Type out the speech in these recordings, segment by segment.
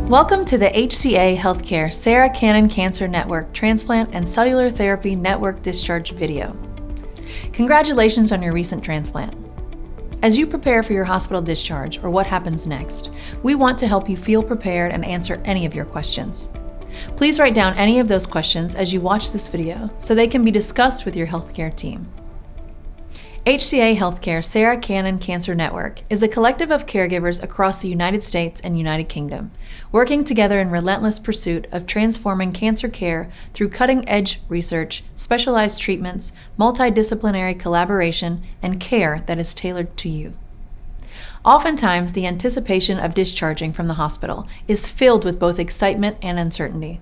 Welcome to the HCA Healthcare Sarah Cannon Cancer Network Transplant and Cellular Therapy Network Discharge video. Congratulations on your recent transplant. As you prepare for your hospital discharge or what happens next, we want to help you feel prepared and answer any of your questions. Please write down any of those questions as you watch this video so they can be discussed with your healthcare team. HCA Healthcare Sarah Cannon Cancer Network is a collective of caregivers across the United States and United Kingdom, working together in relentless pursuit of transforming cancer care through cutting-edge research, specialized treatments, multidisciplinary collaboration, and care that is tailored to you. Oftentimes, the anticipation of discharging from the hospital is filled with both excitement and uncertainty.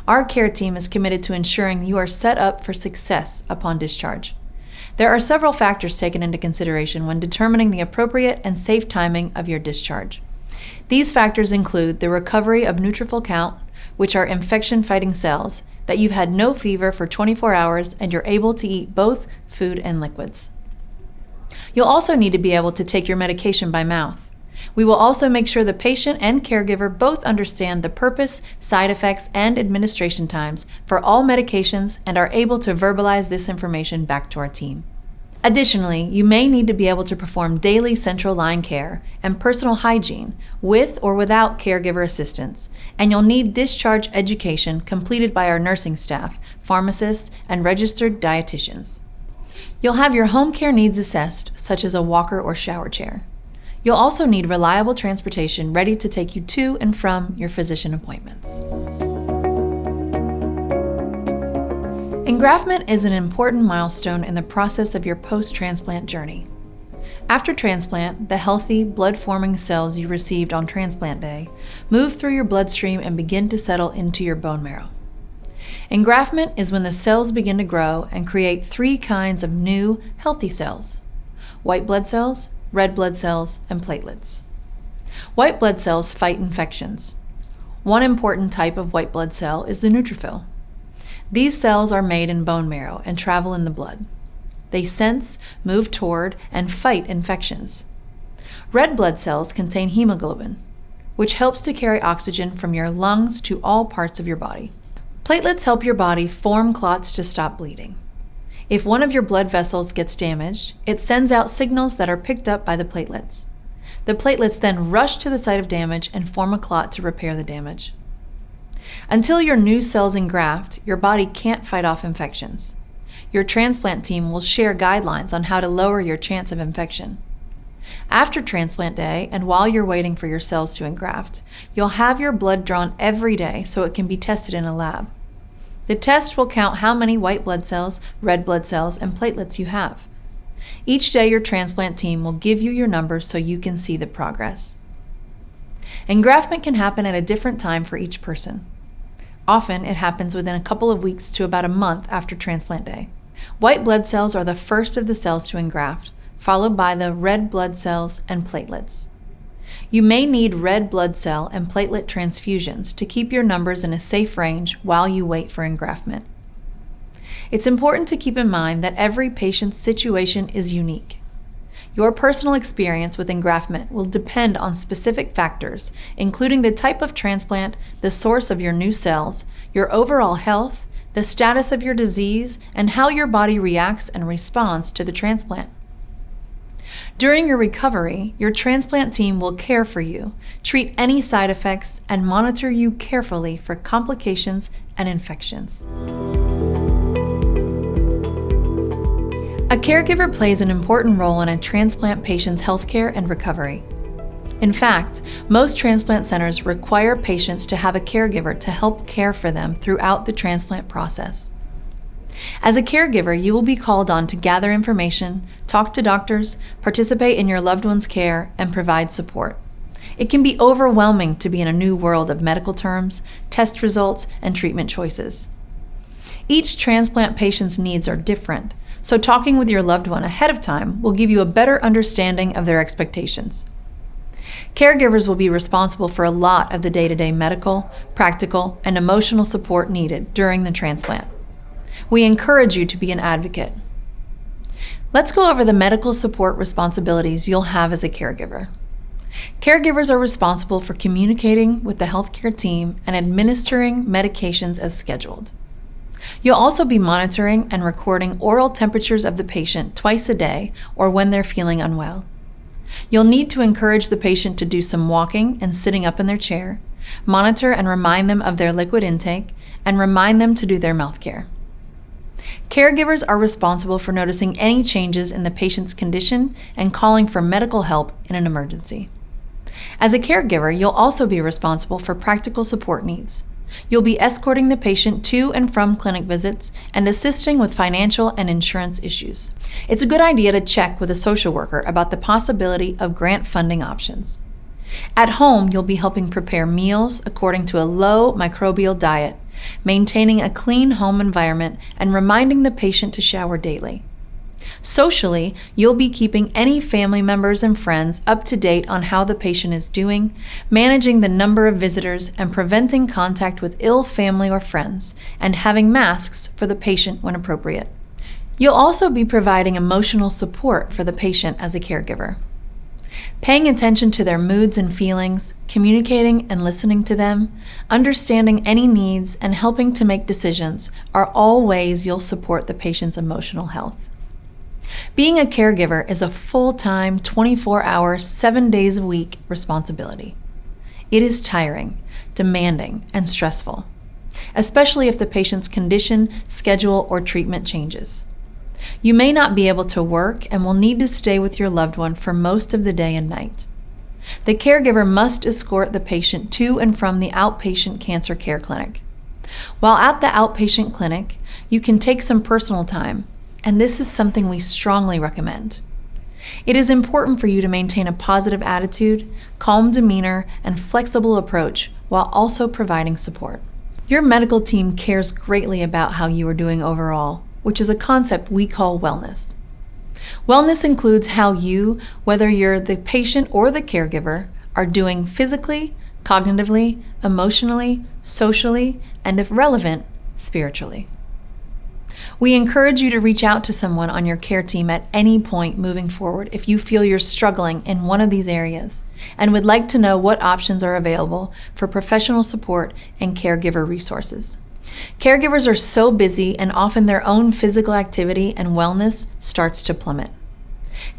Our care team is committed to ensuring you are set up for success upon discharge. There are several factors taken into consideration when determining the appropriate and safe timing of your discharge. These factors include the recovery of neutrophil count, which are infection-fighting cells, that you've had no fever for 24 hours and you're able to eat both food and liquids. You'll also need to be able to take your medication by mouth. We will also make sure the patient and caregiver both understand the purpose, side effects, and administration times for all medications and are able to verbalize this information back to our team. Additionally, you may need to be able to perform daily central line care and personal hygiene with or without caregiver assistance, and you'll need discharge education completed by our nursing staff, pharmacists, and registered dietitians. You'll have your home care needs assessed, such as a walker or shower chair. You'll also need reliable transportation ready to take you to and from your physician appointments. Engraftment is an important milestone in the process of your post-transplant journey. After transplant, the healthy, blood-forming cells you received on transplant day move through your bloodstream and begin to settle into your bone marrow. Engraftment is when the cells begin to grow and create three kinds of new, healthy cells: white blood cells, red blood cells, and platelets. White blood cells fight infections. One important type of white blood cell is the neutrophil. These cells are made in bone marrow and travel in the blood. They sense, move toward, and fight infections. Red blood cells contain hemoglobin, which helps to carry oxygen from your lungs to all parts of your body. Platelets help your body form clots to stop bleeding. If one of your blood vessels gets damaged, it sends out signals that are picked up by the platelets. The platelets then rush to the site of damage and form a clot to repair the damage. Until your new cells engraft, your body can't fight off infections. Your transplant team will share guidelines on how to lower your chance of infection. After transplant day, and while you're waiting for your cells to engraft, you'll have your blood drawn every day so it can be tested in a lab. The test will count how many white blood cells, red blood cells, and platelets you have. Each day your transplant team will give you your numbers so you can see the progress. Engraftment can happen at a different time for each person. Often it happens within a couple of weeks to about a month after transplant day. White blood cells are the first of the cells to engraft, followed by the red blood cells and platelets. You may need red blood cell and platelet transfusions to keep your numbers in a safe range while you wait for engraftment. It's important to keep in mind that every patient's situation is unique. Your personal experience with engraftment will depend on specific factors, including the type of transplant, the source of your new cells, your overall health, the status of your disease, and how your body reacts and responds to the transplant. During your recovery, your transplant team will care for you, treat any side effects, and monitor you carefully for complications and infections. A caregiver plays an important role in a transplant patient's healthcare and recovery. In fact, most transplant centers require patients to have a caregiver to help care for them throughout the transplant process. As a caregiver, you will be called on to gather information, talk to doctors, participate in your loved one's care, and provide support. It can be overwhelming to be in a new world of medical terms, test results, and treatment choices. Each transplant patient's needs are different, so talking with your loved one ahead of time will give you a better understanding of their expectations. Caregivers will be responsible for a lot of the day-to-day medical, practical, and emotional support needed during the transplant. We encourage you to be an advocate. Let's go over the medical support responsibilities you'll have as a caregiver. Caregivers are responsible for communicating with the healthcare team and administering medications as scheduled. You'll also be monitoring and recording oral temperatures of the patient twice a day or when they're feeling unwell. You'll need to encourage the patient to do some walking and sitting up in their chair, monitor and remind them of their liquid intake, and remind them to do their mouth care. Caregivers are responsible for noticing any changes in the patient's condition and calling for medical help in an emergency. As a caregiver, you'll also be responsible for practical support needs. You'll be escorting the patient to and from clinic visits and assisting with financial and insurance issues. It's a good idea to check with a social worker about the possibility of grant funding options. At home, you'll be helping prepare meals according to a low microbial diet, maintaining a clean home environment, and reminding the patient to shower daily. Socially, you'll be keeping any family members and friends up to date on how the patient is doing, managing the number of visitors, and preventing contact with ill family or friends, and having masks for the patient when appropriate. You'll also be providing emotional support for the patient as a caregiver. Paying attention to their moods and feelings, communicating and listening to them, understanding any needs, and helping to make decisions are all ways you'll support the patient's emotional health. Being a caregiver is a full-time, 24-hour, 7 days a week responsibility. It is tiring, demanding, and stressful, especially if the patient's condition, schedule, or treatment changes. You may not be able to work and will need to stay with your loved one for most of the day and night. The caregiver must escort the patient to and from the outpatient cancer care clinic. While at the outpatient clinic, you can take some personal time, and this is something we strongly recommend. It is important for you to maintain a positive attitude, calm demeanor, and flexible approach while also providing support. Your medical team cares greatly about how you are doing overall, which is a concept we call wellness. Wellness includes how you, whether you're the patient or the caregiver, are doing physically, cognitively, emotionally, socially, and if relevant, spiritually. We encourage you to reach out to someone on your care team at any point moving forward if you feel you're struggling in one of these areas and would like to know what options are available for professional support and caregiver resources. Caregivers are so busy and often their own physical activity and wellness starts to plummet.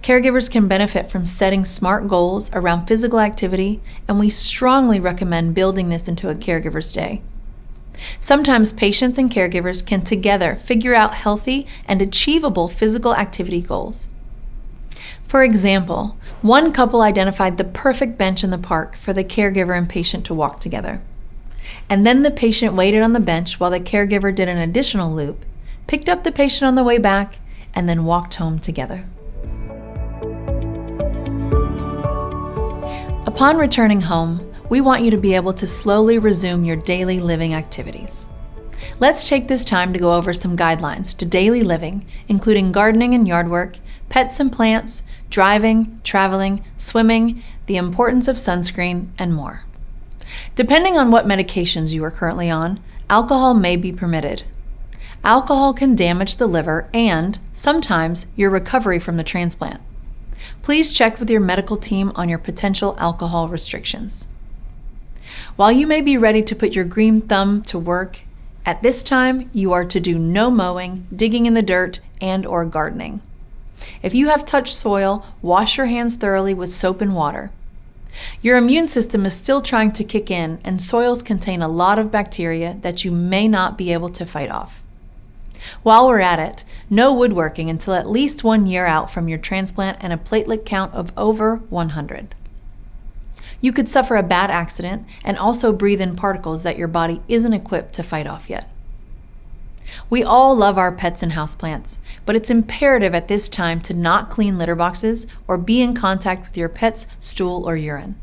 Caregivers can benefit from setting smart goals around physical activity, and we strongly recommend building this into a caregiver's day. Sometimes patients and caregivers can together figure out healthy and achievable physical activity goals. For example, one couple identified the perfect bench in the park for the caregiver and patient to walk together. And then the patient waited on the bench while the caregiver did an additional loop, picked up the patient on the way back, and then walked home together. Upon returning home, we want you to be able to slowly resume your daily living activities. Let's take this time to go over some guidelines to daily living, including gardening and yard work, pets and plants, driving, traveling, swimming, the importance of sunscreen, and more. Depending on what medications you are currently on, alcohol may be permitted. Alcohol can damage the liver and, sometimes, your recovery from the transplant. Please check with your medical team on your potential alcohol restrictions. While you may be ready to put your green thumb to work, at this time you are to do no mowing, digging in the dirt, and/or gardening. If you have touched soil, wash your hands thoroughly with soap and water. Your immune system is still trying to kick in, and soils contain a lot of bacteria that you may not be able to fight off. While we're at it, no woodworking until at least 1 year out from your transplant and a platelet count of over 100. You could suffer a bad accident and also breathe in particles that your body isn't equipped to fight off yet. We all love our pets and houseplants, but it's imperative at this time to not clean litter boxes or be in contact with your pet's stool or urine.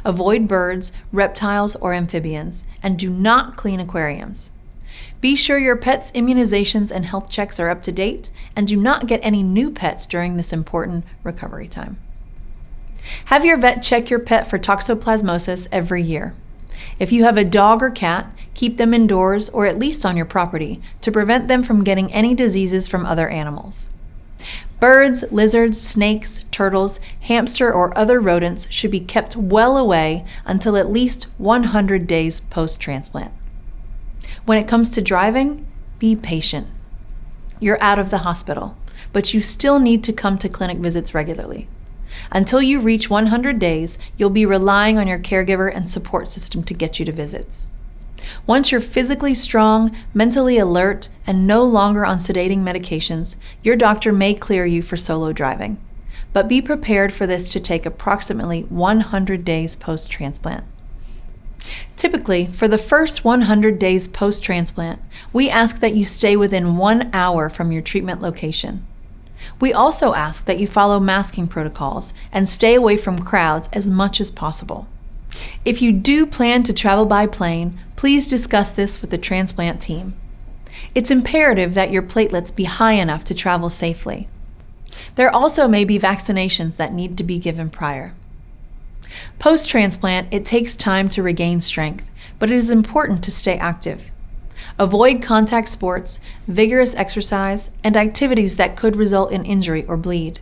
Avoid birds, reptiles, or amphibians, and do not clean aquariums. Be sure your pet's immunizations and health checks are up to date, and do not get any new pets during this important recovery time. Have your vet check your pet for toxoplasmosis every year. If you have a dog or cat, keep them indoors or at least on your property to prevent them from getting any diseases from other animals. Birds, lizards, snakes, turtles, hamster, or other rodents should be kept well away until at least 100 days post-transplant. When it comes to driving, be patient. You're out of the hospital, but you still need to come to clinic visits regularly. Until you reach 100 days, you'll be relying on your caregiver and support system to get you to visits. Once you're physically strong, mentally alert, and no longer on sedating medications, your doctor may clear you for solo driving. But be prepared for this to take approximately 100 days post-transplant. Typically, for the first 100 days post-transplant, we ask that you stay within 1 hour from your treatment location. We also ask that you follow masking protocols and stay away from crowds as much as possible. If you do plan to travel by plane, please discuss this with the transplant team. It's imperative that your platelets be high enough to travel safely. There also may be vaccinations that need to be given prior. Post-transplant, it takes time to regain strength, but it is important to stay active. Avoid contact sports, vigorous exercise, and activities that could result in injury or bleed.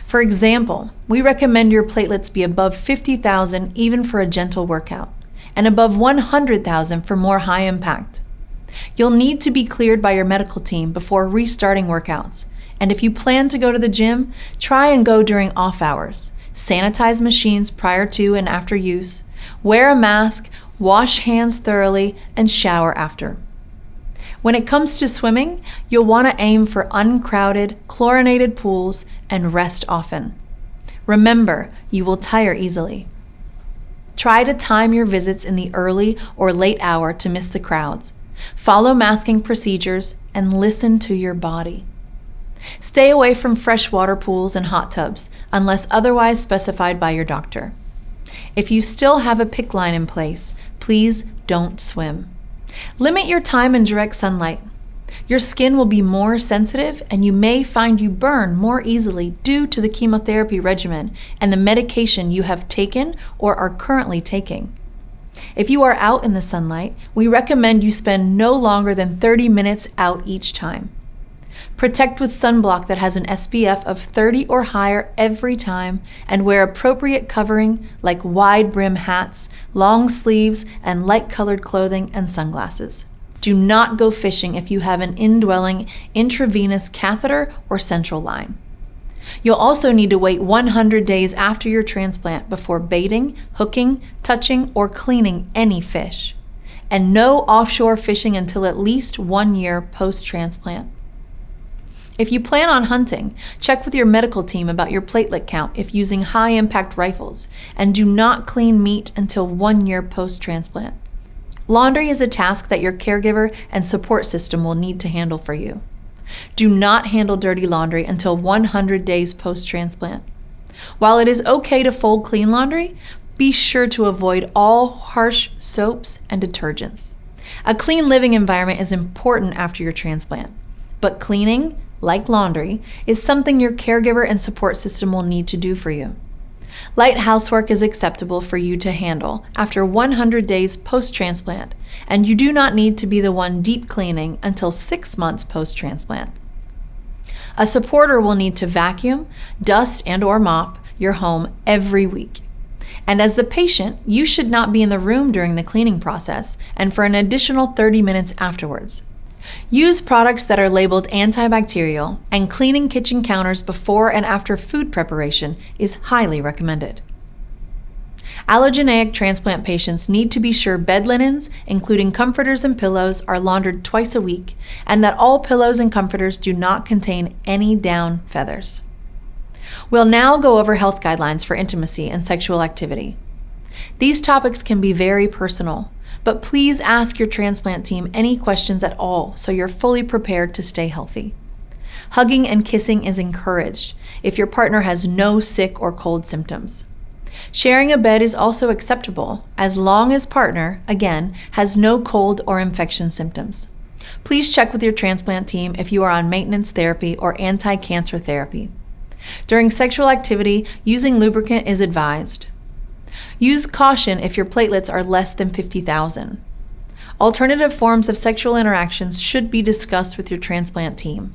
For example, we recommend your platelets be above 50,000 even for a gentle workout, and above 100,000 for more high impact. You'll need to be cleared by your medical team before restarting workouts, and if you plan to go to the gym, try and go during off hours. Sanitize machines prior to and after use, wear a mask, wash hands thoroughly, and shower after. When it comes to swimming, you'll want to aim for uncrowded, chlorinated pools and rest often. Remember, you will tire easily. Try to time your visits in the early or late hour to miss the crowds. Follow masking procedures and listen to your body. Stay away from freshwater pools and hot tubs unless otherwise specified by your doctor. If you still have a PICC line in place, please don't swim. Limit your time in direct sunlight. Your skin will be more sensitive and you may find you burn more easily due to the chemotherapy regimen and the medication you have taken or are currently taking. If you are out in the sunlight, we recommend you spend no longer than 30 minutes out each time. Protect with sunblock that has an SPF of 30 or higher every time, and wear appropriate covering like wide brim hats, long sleeves, and light-colored clothing and sunglasses. Do not go fishing if you have an indwelling intravenous catheter or central line. You'll also need to wait 100 days after your transplant before baiting, hooking, touching, or cleaning any fish. And no offshore fishing until at least 1 year post-transplant. If you plan on hunting, check with your medical team about your platelet count if using high-impact rifles, and do not clean meat until 1 year post-transplant. Laundry is a task that your caregiver and support system will need to handle for you. Do not handle dirty laundry until 100 days post-transplant. While it is okay to fold clean laundry, be sure to avoid all harsh soaps and detergents. A clean living environment is important after your transplant, but cleaning, like laundry, is something your caregiver and support system will need to do for you. Light housework is acceptable for you to handle after 100 days post-transplant, and you do not need to be the one deep cleaning until 6 months post-transplant. A supporter will need to vacuum, dust, and/or mop your home every week. And as the patient, you should not be in the room during the cleaning process and for an additional 30 minutes afterwards. Use products that are labeled antibacterial, and cleaning kitchen counters before and after food preparation is highly recommended. Allogeneic transplant patients need to be sure bed linens, including comforters and pillows, are laundered twice a week, and that all pillows and comforters do not contain any down feathers. We'll now go over health guidelines for intimacy and sexual activity. These topics can be very personal, but please ask your transplant team any questions at all so you're fully prepared to stay healthy. Hugging and kissing is encouraged if your partner has no sick or cold symptoms. Sharing a bed is also acceptable as long as partner, again, has no cold or infection symptoms. Please check with your transplant team if you are on maintenance therapy or anti-cancer therapy. During sexual activity, using lubricant is advised. Use caution if your platelets are less than 50,000. Alternative forms of sexual interactions should be discussed with your transplant team.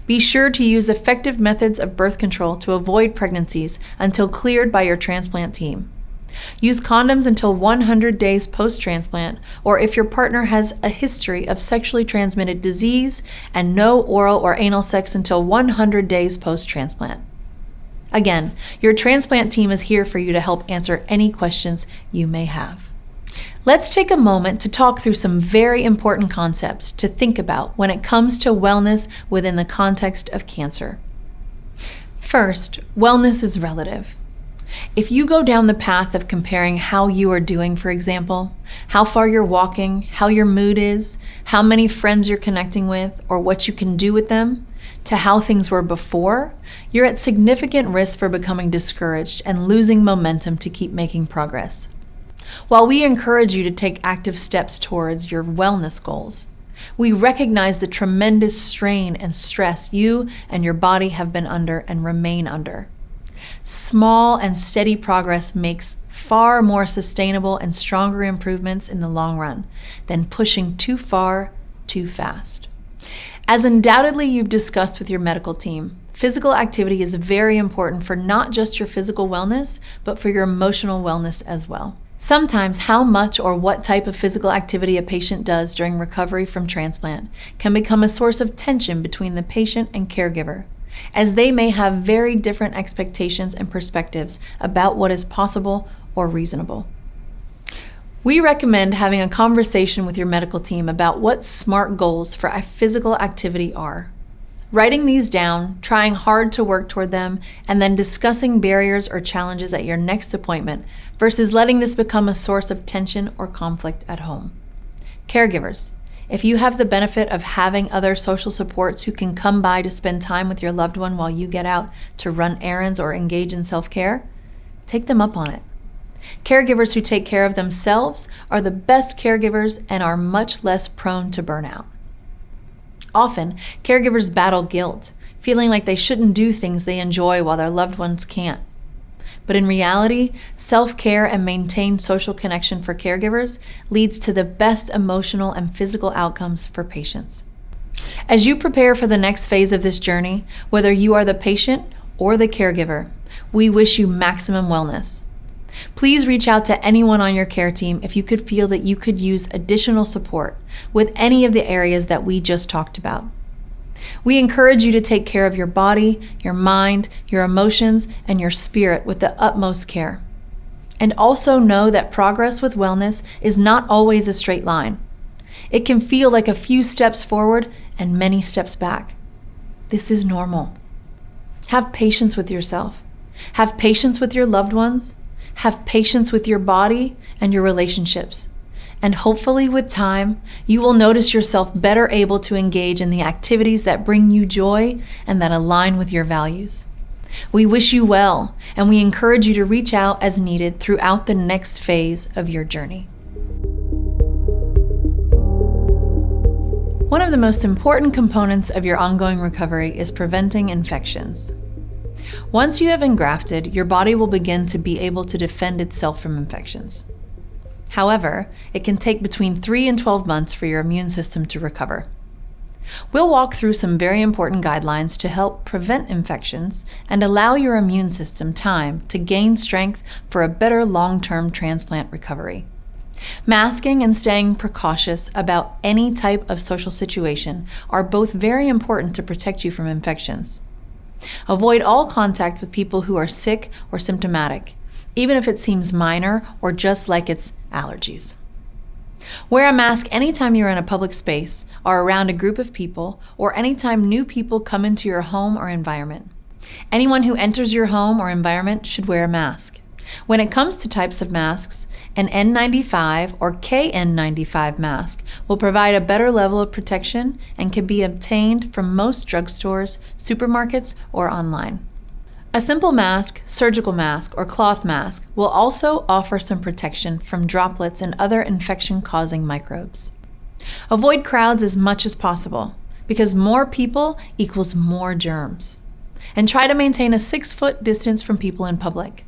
Be sure to use effective methods of birth control to avoid pregnancies until cleared by your transplant team. Use condoms until 100 days post-transplant, or if your partner has a history of sexually transmitted disease, and no oral or anal sex until 100 days post-transplant. Again, your transplant team is here for you to help answer any questions you may have. Let's take a moment to talk through some very important concepts to think about when it comes to wellness within the context of cancer. First, wellness is relative. If you go down the path of comparing how you are doing, for example, how far you're walking, how your mood is, how many friends you're connecting with, or what you can do with them, to how things were before, you're at significant risk for becoming discouraged and losing momentum to keep making progress. While we encourage you to take active steps towards your wellness goals, we recognize the tremendous strain and stress you and your body have been under and remain under. Small and steady progress makes far more sustainable and stronger improvements in the long run than pushing too far, too fast. As undoubtedly you've discussed with your medical team, physical activity is very important for not just your physical wellness, but for your emotional wellness as well. Sometimes how much or what type of physical activity a patient does during recovery from transplant can become a source of tension between the patient and caregiver, as they may have very different expectations and perspectives about what is possible or reasonable. We recommend having a conversation with your medical team about what SMART goals for a physical activity are. Writing these down, trying hard to work toward them, and then discussing barriers or challenges at your next appointment versus letting this become a source of tension or conflict at home. Caregivers, if you have the benefit of having other social supports who can come by to spend time with your loved one while you get out to run errands or engage in self-care, take them up on it. Caregivers who take care of themselves are the best caregivers and are much less prone to burnout. Often, caregivers battle guilt, feeling like they shouldn't do things they enjoy while their loved ones can't. But in reality, self-care and maintained social connection for caregivers leads to the best emotional and physical outcomes for patients. As you prepare for the next phase of this journey, whether you are the patient or the caregiver, we wish you maximum wellness. Please reach out to anyone on your care team if you could feel that you could use additional support with any of the areas that we just talked about. We encourage you to take care of your body, your mind, your emotions, and your spirit with the utmost care. And also know that progress with wellness is not always a straight line. It can feel like a few steps forward and many steps back. This is normal. Have patience with yourself. Have patience with your loved ones. Have patience with your body and your relationships. And hopefully with time, you will notice yourself better able to engage in the activities that bring you joy and that align with your values. We wish you well, and we encourage you to reach out as needed throughout the next phase of your journey. One of the most important components of your ongoing recovery is preventing infections. Once you have engrafted, your body will begin to be able to defend itself from infections. However, it can take between 3 and 12 months for your immune system to recover. We'll walk through some very important guidelines to help prevent infections and allow your immune system time to gain strength for a better long-term transplant recovery. Masking and staying precautious about any type of social situation are both very important to protect you from infections. Avoid all contact with people who are sick or symptomatic, even if it seems minor or just like it's allergies. Wear a mask anytime you're in a public space or around a group of people, or anytime new people come into your home or environment. Anyone who enters your home or environment should wear a mask. When it comes to types of masks, an N95 or KN95 mask will provide a better level of protection and can be obtained from most drugstores, supermarkets, or online. A simple mask, surgical mask, or cloth mask will also offer some protection from droplets and other infection-causing microbes. Avoid crowds as much as possible, because more people equals more germs. And try to maintain a 6-foot distance from people in public.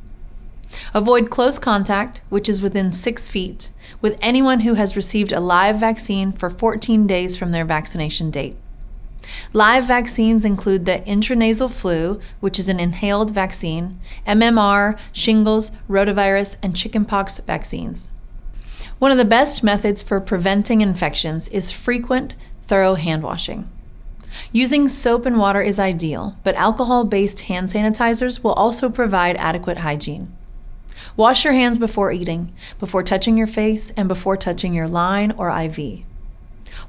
Avoid close contact, which is within 6 feet, with anyone who has received a live vaccine for 14 days from their vaccination date. Live vaccines include the intranasal flu, which is an inhaled vaccine, MMR, shingles, rotavirus, and chickenpox vaccines. One of the best methods for preventing infections is frequent, thorough hand washing. Using soap and water is ideal, but alcohol-based hand sanitizers will also provide adequate hygiene. Wash your hands before eating, before touching your face, and before touching your line or IV.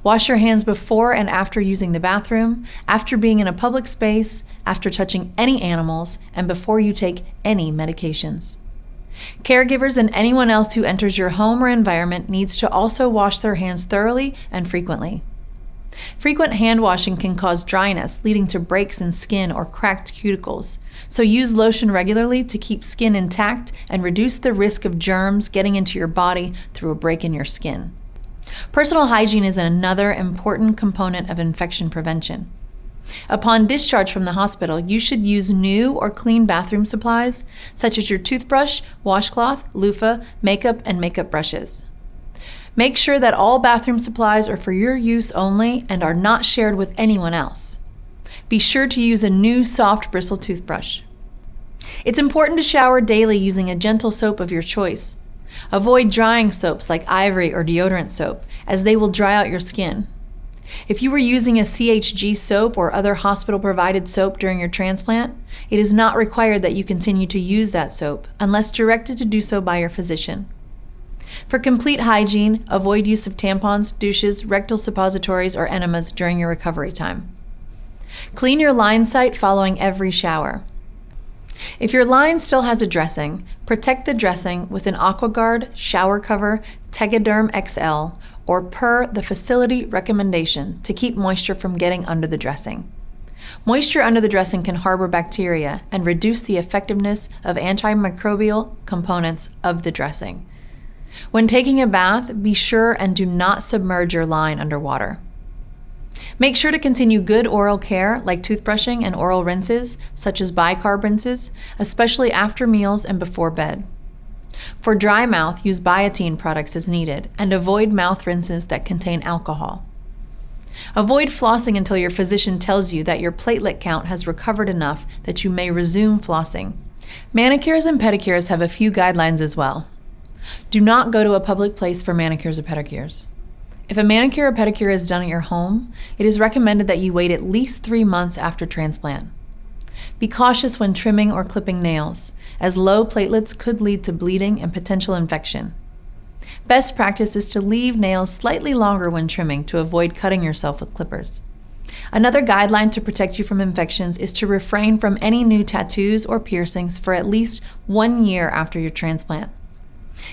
Wash your hands before and after using the bathroom, after being in a public space, after touching any animals, and before you take any medications. Caregivers and anyone else who enters your home or environment needs to also wash their hands thoroughly and frequently. Frequent hand washing can cause dryness, leading to breaks in skin or cracked cuticles, so use lotion regularly to keep skin intact and reduce the risk of germs getting into your body through a break in your skin. Personal hygiene is another important component of infection prevention. Upon discharge from the hospital, you should use new or clean bathroom supplies, such as your toothbrush, washcloth, loofah, makeup, and makeup brushes. Make sure that all bathroom supplies are for your use only and are not shared with anyone else. Be sure to use a new soft bristle toothbrush. It's important to shower daily using a gentle soap of your choice. Avoid drying soaps like ivory or deodorant soap, as they will dry out your skin. If you were using a CHG soap or other hospital-provided soap during your transplant, it is not required that you continue to use that soap unless directed to do so by your physician. For complete hygiene, avoid use of tampons, douches, rectal suppositories, or enemas during your recovery time. Clean your line site following every shower. If your line still has a dressing, protect the dressing with an AquaGuard shower cover Tegaderm XL or per the facility recommendation to keep moisture from getting under the dressing. Moisture under the dressing can harbor bacteria and reduce the effectiveness of antimicrobial components of the dressing. When taking a bath, be sure and do not submerge your line underwater. Make sure to continue good oral care like toothbrushing and oral rinses, such as bicarb rinses, especially after meals and before bed. For dry mouth, use biotin products as needed and avoid mouth rinses that contain alcohol. Avoid flossing until your physician tells you that your platelet count has recovered enough that you may resume flossing. Manicures and pedicures have a few guidelines as well. Do not go to a public place for manicures or pedicures. If a manicure or pedicure is done at your home, it is recommended that you wait at least 3 months after transplant. Be cautious when trimming or clipping nails, as low platelets could lead to bleeding and potential infection. Best practice is to leave nails slightly longer when trimming to avoid cutting yourself with clippers. Another guideline to protect you from infections is to refrain from any new tattoos or piercings for at least 1 year after your transplant.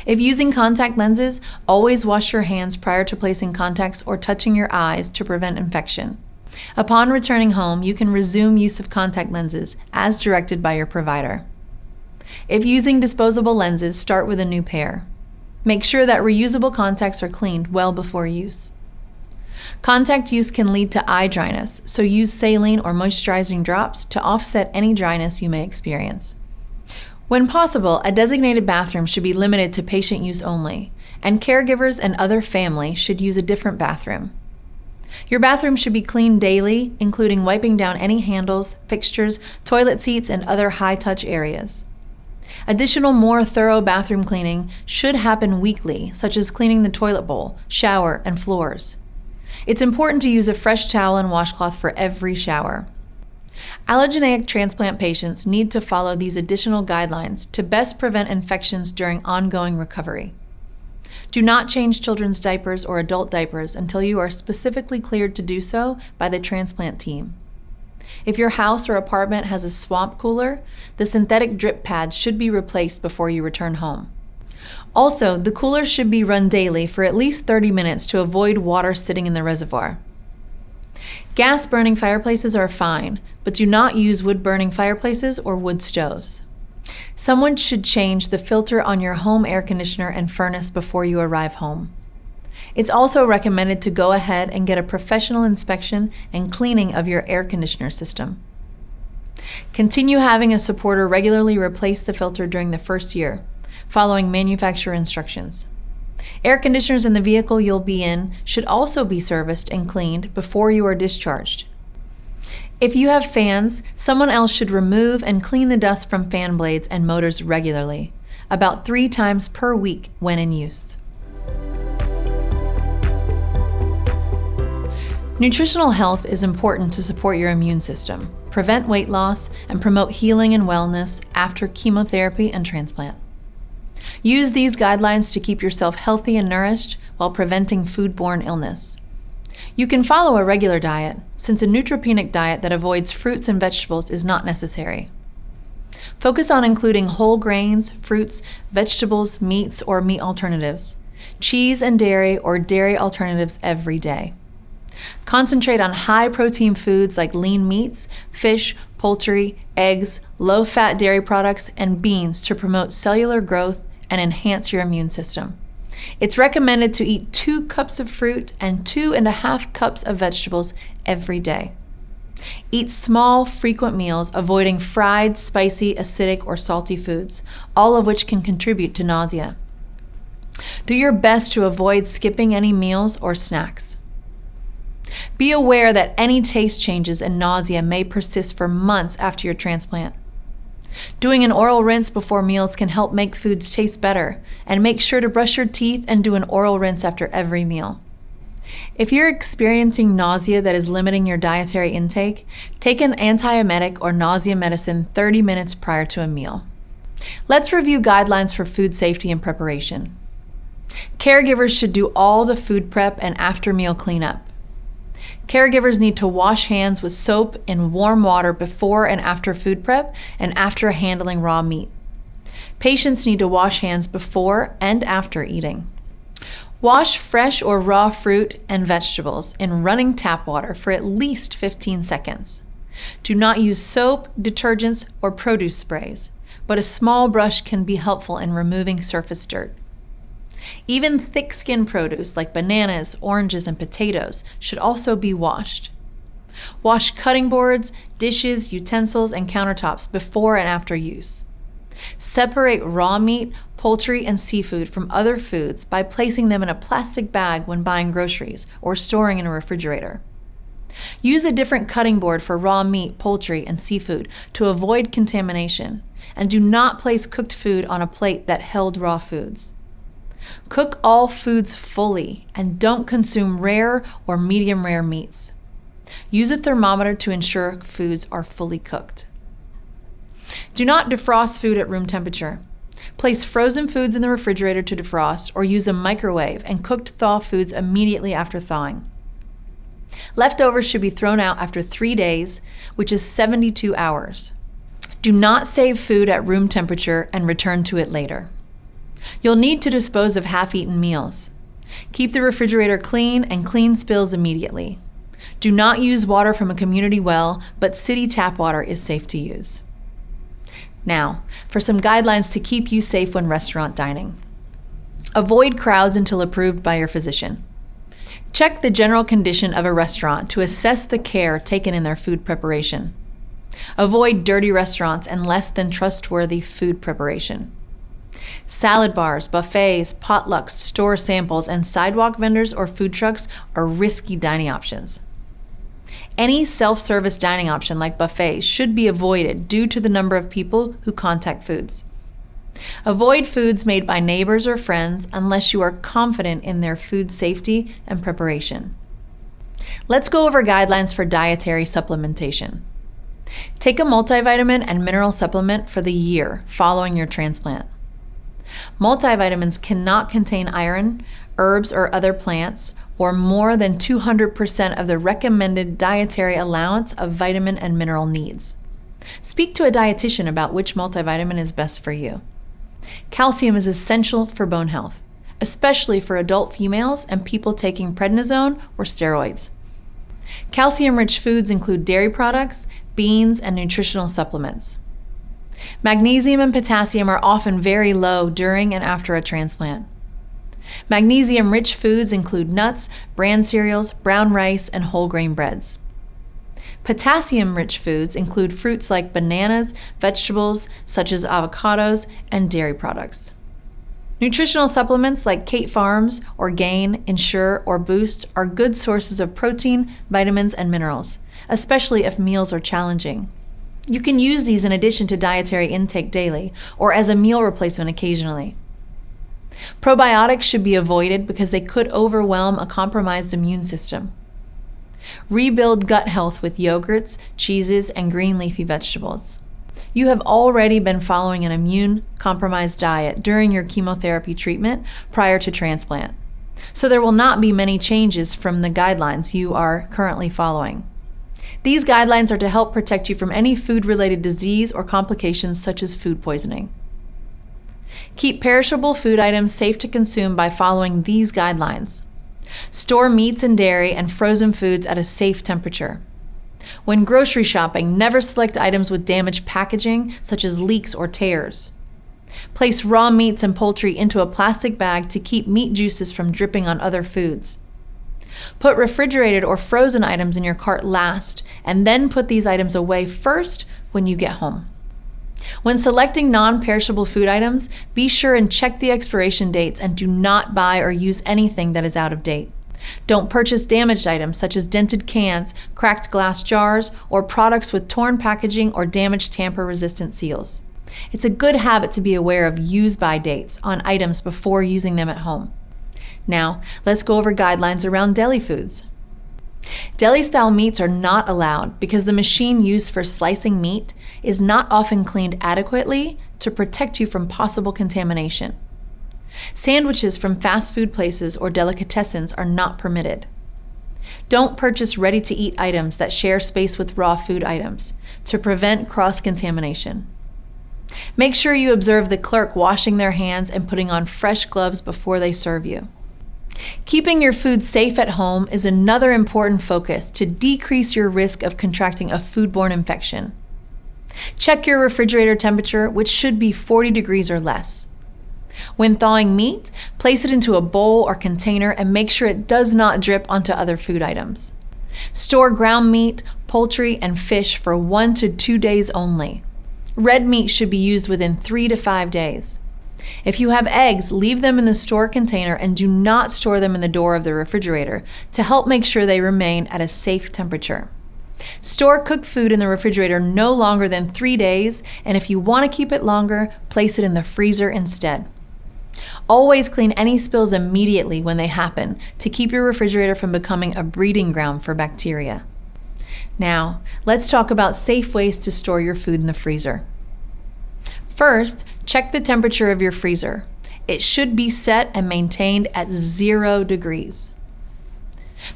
If using contact lenses, always wash your hands prior to placing contacts or touching your eyes to prevent infection. Upon returning home, you can resume use of contact lenses as directed by your provider. If using disposable lenses, start with a new pair. Make sure that reusable contacts are cleaned well before use. Contact use can lead to eye dryness, so use saline or moisturizing drops to offset any dryness you may experience. When possible, a designated bathroom should be limited to patient use only, and caregivers and other family should use a different bathroom. Your bathroom should be cleaned daily, including wiping down any handles, fixtures, toilet seats, and other high-touch areas. Additional, more thorough bathroom cleaning should happen weekly, such as cleaning the toilet bowl, shower, and floors. It's important to use a fresh towel and washcloth for every shower. Allogeneic transplant patients need to follow these additional guidelines to best prevent infections during ongoing recovery. Do not change children's diapers or adult diapers until you are specifically cleared to do so by the transplant team. If your house or apartment has a swamp cooler, the synthetic drip pads should be replaced before you return home. Also, the cooler should be run daily for at least 30 minutes to avoid water sitting in the reservoir. Gas-burning fireplaces are fine, but do not use wood-burning fireplaces or wood stoves. Someone should change the filter on your home air conditioner and furnace before you arrive home. It's also recommended to go ahead and get a professional inspection and cleaning of your air conditioner system. Continue having a supporter regularly replace the filter during the first year, following manufacturer instructions. Air conditioners in the vehicle you'll be in should also be serviced and cleaned before you are discharged. If you have fans, someone else should remove and clean the dust from fan blades and motors regularly, about 3 times per week when in use. Nutritional health is important to support your immune system, prevent weight loss, and promote healing and wellness after chemotherapy and transplant. Use these guidelines to keep yourself healthy and nourished while preventing foodborne illness. You can follow a regular diet, since a neutropenic diet that avoids fruits and vegetables is not necessary. Focus on including whole grains, fruits, vegetables, meats, or meat alternatives, cheese and dairy or dairy alternatives every day. Concentrate on high-protein foods like lean meats, fish, poultry, eggs, low-fat dairy products, and beans to promote cellular growth and enhance your immune system. It's recommended to eat 2 cups of fruit and 2.5 cups of vegetables every day. Eat small, frequent meals, avoiding fried, spicy, acidic, or salty foods, all of which can contribute to nausea. Do your best to avoid skipping any meals or snacks. Be aware that any taste changes and nausea may persist for months after your transplant. Doing an oral rinse before meals can help make foods taste better, and make sure to brush your teeth and do an oral rinse after every meal. If you're experiencing nausea that is limiting your dietary intake, take an antiemetic or nausea medicine 30 minutes prior to a meal. Let's review guidelines for food safety and preparation. Caregivers should do all the food prep and after-meal cleanup. Caregivers need to wash hands with soap in warm water before and after food prep and after handling raw meat. Patients need to wash hands before and after eating. Wash fresh or raw fruit and vegetables in running tap water for at least 15 seconds. Do not use soap, detergents, or produce sprays, but a small brush can be helpful in removing surface dirt. Even thick-skinned produce like bananas, oranges, and potatoes should also be washed. Wash cutting boards, dishes, utensils, and countertops before and after use. Separate raw meat, poultry, and seafood from other foods by placing them in a plastic bag when buying groceries or storing in a refrigerator. Use a different cutting board for raw meat, poultry, and seafood to avoid contamination, and do not place cooked food on a plate that held raw foods. Cook all foods fully and don't consume rare or medium rare meats. Use a thermometer to ensure foods are fully cooked. Do not defrost food at room temperature. Place frozen foods in the refrigerator to defrost, or use a microwave and cooked thaw foods immediately after thawing. Leftovers should be thrown out after 3 days, which is 72 hours. Do not save food at room temperature and return to it later. You'll need to dispose of half-eaten meals. Keep the refrigerator clean and clean spills immediately. Do not use water from a community well, but city tap water is safe to use. Now, for some guidelines to keep you safe when restaurant dining. Avoid crowds until approved by your physician. Check the general condition of a restaurant to assess the care taken in their food preparation. Avoid dirty restaurants and less than trustworthy food preparation. Salad bars, buffets, potlucks, store samples, and sidewalk vendors or food trucks are risky dining options. Any self-service dining option like buffets should be avoided due to the number of people who contact foods. Avoid foods made by neighbors or friends unless you are confident in their food safety and preparation. Let's go over guidelines for dietary supplementation. Take a multivitamin and mineral supplement for the year following your transplant. Multivitamins cannot contain iron, herbs, or other plants, or more than 200% of the recommended dietary allowance of vitamin and mineral needs. Speak to a dietitian about which multivitamin is best for you. Calcium is essential for bone health, especially for adult females and people taking prednisone or steroids. Calcium-rich foods include dairy products, beans, and nutritional supplements. Magnesium and potassium are often very low during and after a transplant. Magnesium-rich foods include nuts, bran cereals, brown rice, and whole grain breads. Potassium-rich foods include fruits like bananas, vegetables such as avocados, and dairy products. Nutritional supplements like Kate Farms or Gain, Ensure, or Boost are good sources of protein, vitamins, and minerals, especially if meals are challenging. You can use these in addition to dietary intake daily or as a meal replacement occasionally. Probiotics should be avoided because they could overwhelm a compromised immune system. Rebuild gut health with yogurts, cheeses, and green leafy vegetables. You have already been following an immune-compromised diet during your chemotherapy treatment prior to transplant, so there will not be many changes from the guidelines you are currently following. These guidelines are to help protect you from any food-related disease or complications such as food poisoning. Keep perishable food items safe to consume by following these guidelines. Store meats and dairy and frozen foods at a safe temperature. When grocery shopping, never select items with damaged packaging, such as leaks or tears. Place raw meats and poultry into a plastic bag to keep meat juices from dripping on other foods. Put refrigerated or frozen items in your cart last, and then put these items away first when you get home. When selecting non-perishable food items, be sure and check the expiration dates and do not buy or use anything that is out of date. Don't purchase damaged items such as dented cans, cracked glass jars, or products with torn packaging or damaged tamper-resistant seals. It's a good habit to be aware of use-by dates on items before using them at home. Now, let's go over guidelines around deli foods. Deli-style meats are not allowed because the machine used for slicing meat is not often cleaned adequately to protect you from possible contamination. Sandwiches from fast food places or delicatessens are not permitted. Don't purchase ready-to-eat items that share space with raw food items to prevent cross-contamination. Make sure you observe the clerk washing their hands and putting on fresh gloves before they serve you. Keeping your food safe at home is another important focus to decrease your risk of contracting a foodborne infection. Check your refrigerator temperature, which should be 40 degrees or less. When thawing meat, place it into a bowl or container and make sure it does not drip onto other food items. Store ground meat, poultry, and fish for 1 to 2 days only. Red meat should be used within 3 to 5 days. If you have eggs, leave them in the store container and do not store them in the door of the refrigerator to help make sure they remain at a safe temperature. Store cooked food in the refrigerator no longer than 3 days, and if you want to keep it longer, place it in the freezer instead. Always clean any spills immediately when they happen to keep your refrigerator from becoming a breeding ground for bacteria. Now, let's talk about safe ways to store your food in the freezer. First, check the temperature of your freezer. It should be set and maintained at 0 degrees.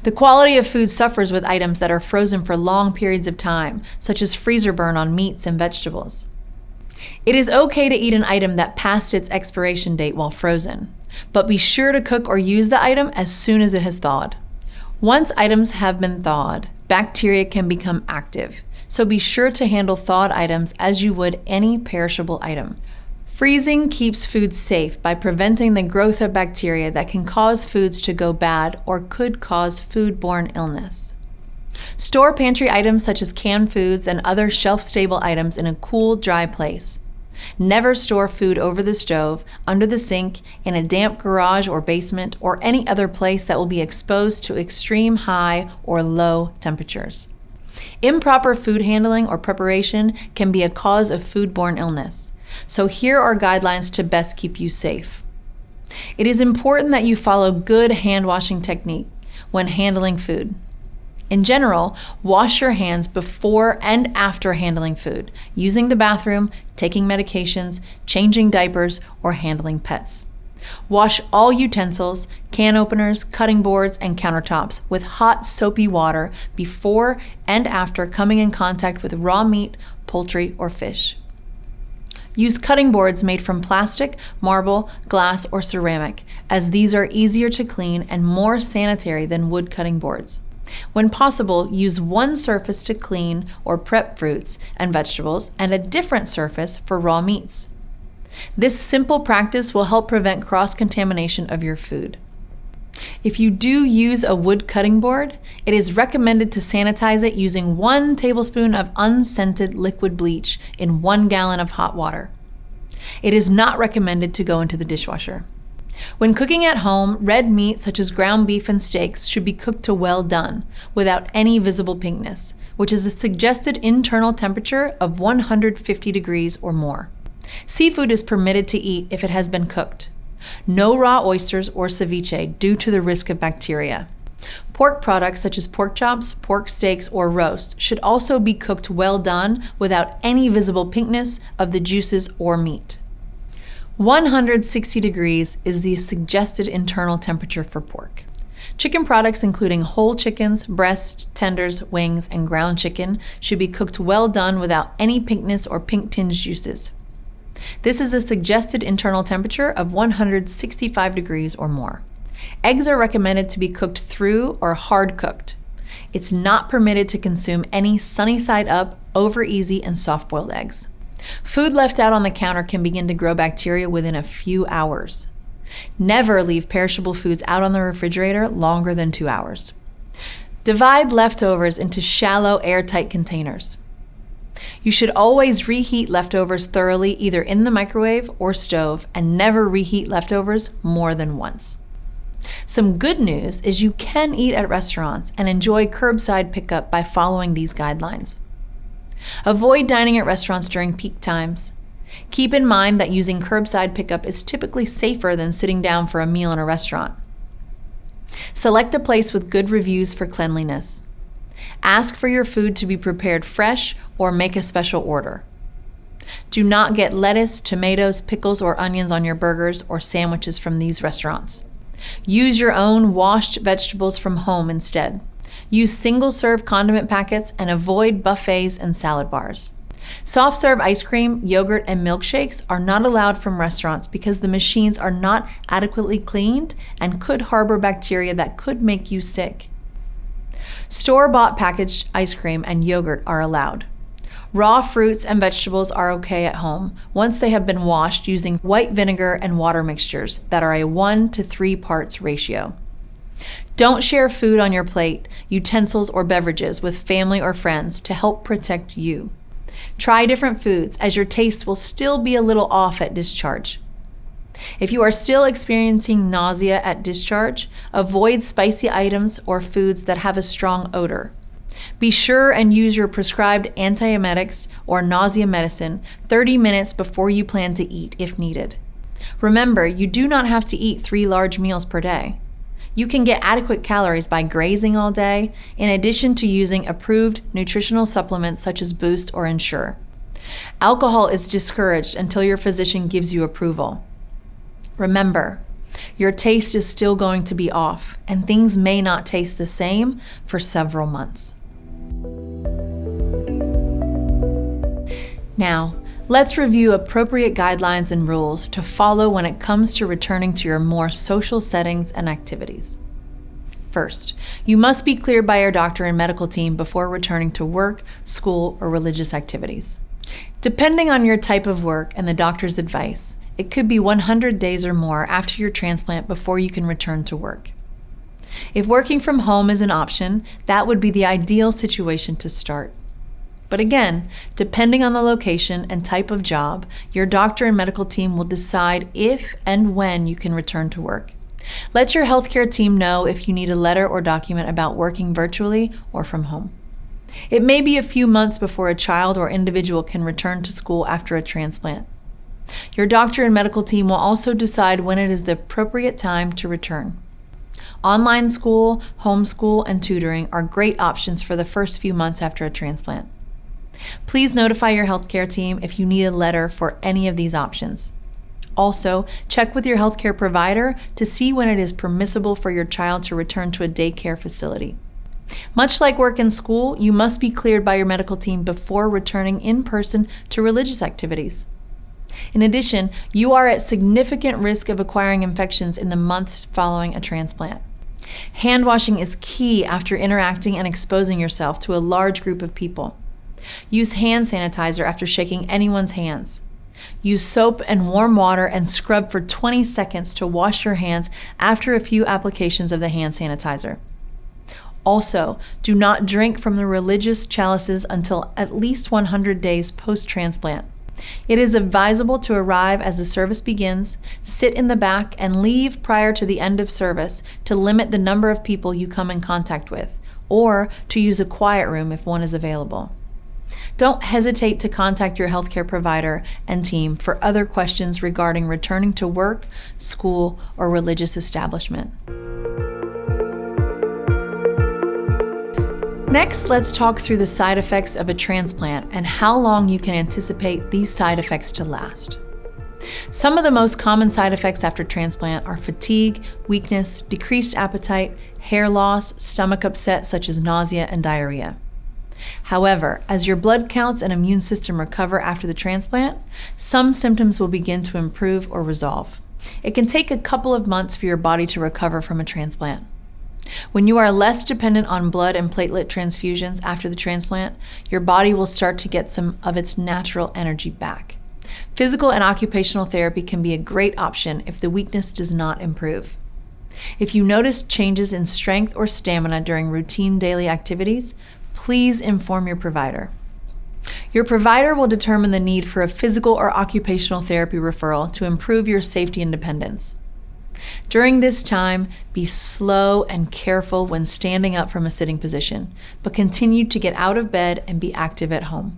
The quality of food suffers with items that are frozen for long periods of time, such as freezer burn on meats and vegetables. It is okay to eat an item that passed its expiration date while frozen, but be sure to cook or use the item as soon as it has thawed. Once items have been thawed, bacteria can become active, so be sure to handle thawed items as you would any perishable item. Freezing keeps food safe by preventing the growth of bacteria that can cause foods to go bad or could cause foodborne illness. Store pantry items such as canned foods and other shelf-stable items in a cool, dry place. Never store food over the stove, under the sink, in a damp garage or basement, or any other place that will be exposed to extreme high or low temperatures. Improper food handling or preparation can be a cause of foodborne illness. So here are guidelines to best keep you safe. It is important that you follow good hand washing technique when handling food. In general, wash your hands before and after handling food, using the bathroom, taking medications, changing diapers, or handling pets. Wash all utensils, can openers, cutting boards, and countertops with hot, soapy water before and after coming in contact with raw meat, poultry, or fish. Use cutting boards made from plastic, marble, glass, or ceramic, as these are easier to clean and more sanitary than wood cutting boards. When possible, use one surface to clean or prep fruits and vegetables and a different surface for raw meats. This simple practice will help prevent cross-contamination of your food. If you do use a wood cutting board, it is recommended to sanitize it using 1 tablespoon of unscented liquid bleach in 1 gallon of hot water. It is not recommended to go into the dishwasher. When cooking at home, red meat such as ground beef and steaks should be cooked to well done, without any visible pinkness, which is a suggested internal temperature of 150 degrees or more. Seafood is permitted to eat if it has been cooked. No raw oysters or ceviche due to the risk of bacteria. Pork products such as pork chops, pork steaks, or roasts should also be cooked well done without any visible pinkness of the juices or meat. 160 degrees is the suggested internal temperature for pork. Chicken products including whole chickens, breasts, tenders, wings, and ground chicken should be cooked well done without any pinkness or pink-tinged juices. This is a suggested internal temperature of 165 degrees or more. Eggs are recommended to be cooked through or hard cooked. It's not permitted to consume any sunny side up, over easy, and soft-boiled eggs. Food left out on the counter can begin to grow bacteria within a few hours. Never leave perishable foods out on the refrigerator longer than 2 hours. Divide leftovers into shallow, airtight containers. You should always reheat leftovers thoroughly either in the microwave or stove, and never reheat leftovers more than once. Some good news is you can eat at restaurants and enjoy curbside pickup by following these guidelines. Avoid dining at restaurants during peak times. Keep in mind that using curbside pickup is typically safer than sitting down for a meal in a restaurant. Select a place with good reviews for cleanliness. Ask for your food to be prepared fresh or make a special order. Do not get lettuce, tomatoes, pickles, or onions on your burgers or sandwiches from these restaurants. Use your own washed vegetables from home instead. Use single-serve condiment packets and avoid buffets and salad bars. Soft-serve ice cream, yogurt, and milkshakes are not allowed from restaurants because the machines are not adequately cleaned and could harbor bacteria that could make you sick. Store-bought packaged ice cream and yogurt are allowed. Raw fruits and vegetables are okay at home once they have been washed using white vinegar and water mixtures that are a 1 to 3 parts ratio. Don't share food on your plate, utensils, or beverages with family or friends to help protect you. Try different foods, as your taste will still be a little off at discharge. If you are still experiencing nausea at discharge, avoid spicy items or foods that have a strong odor. Be sure and use your prescribed antiemetics or nausea medicine 30 minutes before you plan to eat if needed. Remember, you do not have to eat 3 large meals per day. You can get adequate calories by grazing all day, in addition to using approved nutritional supplements such as Boost or Ensure. Alcohol is discouraged until your physician gives you approval. Remember, your taste is still going to be off, and things may not taste the same for several months. Now, let's review appropriate guidelines and rules to follow when it comes to returning to your more social settings and activities. First, you must be cleared by your doctor and medical team before returning to work, school, or religious activities. Depending on your type of work and the doctor's advice, it could be 100 days or more after your transplant before you can return to work. If working from home is an option, that would be the ideal situation to start. But again, depending on the location and type of job, your doctor and medical team will decide if and when you can return to work. Let your healthcare team know if you need a letter or document about working virtually or from home. It may be a few months before a child or individual can return to school after a transplant. Your doctor and medical team will also decide when it is the appropriate time to return. Online school, homeschool, and tutoring are great options for the first few months after a transplant. Please notify your healthcare team if you need a letter for any of these options. Also, check with your healthcare provider to see when it is permissible for your child to return to a daycare facility. Much like work and school, you must be cleared by your medical team before returning in person to religious activities. In addition, you are at significant risk of acquiring infections in the months following a transplant. Hand washing is key after interacting and exposing yourself to a large group of people. Use hand sanitizer after shaking anyone's hands. Use soap and warm water and scrub for 20 seconds to wash your hands after a few applications of the hand sanitizer. Also, do not drink from the religious chalices until at least 100 days post-transplant. It is advisable to arrive as the service begins, sit in the back, and leave prior to the end of service to limit the number of people you come in contact with, or to use a quiet room if one is available. Don't hesitate to contact your healthcare provider and team for other questions regarding returning to work, school, or religious establishment. Next, let's talk through the side effects of a transplant and how long you can anticipate these side effects to last. Some of the most common side effects after transplant are fatigue, weakness, decreased appetite, hair loss, stomach upset such as nausea and diarrhea. However, as your blood counts and immune system recover after the transplant, some symptoms will begin to improve or resolve. It can take a couple of months for your body to recover from a transplant. When you are less dependent on blood and platelet transfusions after the transplant, your body will start to get some of its natural energy back. Physical and occupational therapy can be a great option if the weakness does not improve. If you notice changes in strength or stamina during routine daily activities, please inform your provider. Your provider will determine the need for a physical or occupational therapy referral to improve your safety and independence. During this time, be slow and careful when standing up from a sitting position, but continue to get out of bed and be active at home.